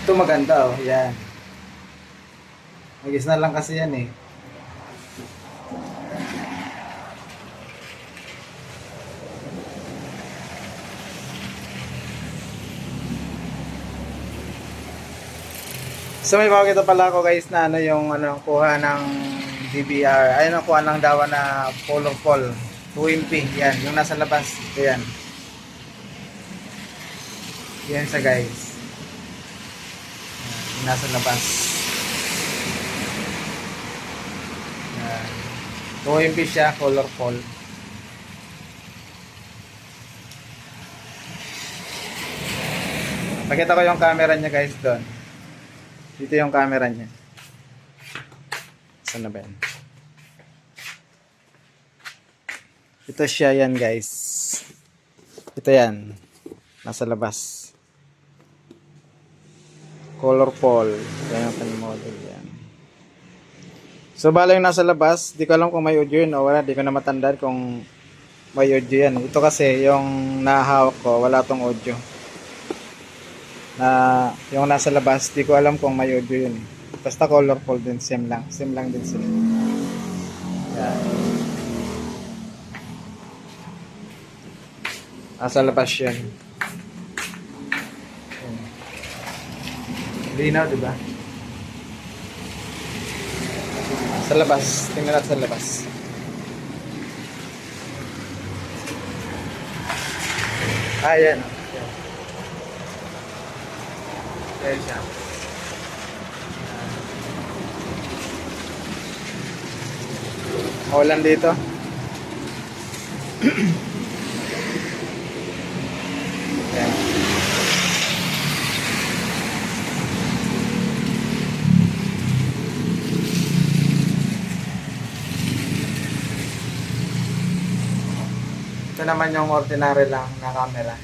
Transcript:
Ito maganda oh, yan. Magis na lang kasi yan eh. So may pakita pala ako guys na ano yung ano kuha ng DVR. Ayun ang kuha ng dawa na colorful 2MP. Yan, yung nasa labas. Ayan. Yan siya guys. Yan, yung nasa labas. Yan. 2MP siya, colorful. Pakita ko yung camera niya guys doon. Dito yung camera niya. Saan na ba yan? Ito siya yan guys. Ito yan. Nasa labas. Colorful. Yan yung kanyang model yan. So bala yung nasa labas. Di ko alam kung may audio yun o wala. Di ko na matandaan kung may audio yan. Ito kasi yung nahahawak ko. Wala tong audio. Na yung nasa labas, di ko alam kung may audio yun. Basta colorful din, same lang din sila. Yan. Nasa labas yan. Linaw, diba? Sa labas, tingnan natin sa labas. Ayan. Ayan siya. Maulan dito. Ayan. Ito naman yung ordinary lang na camera.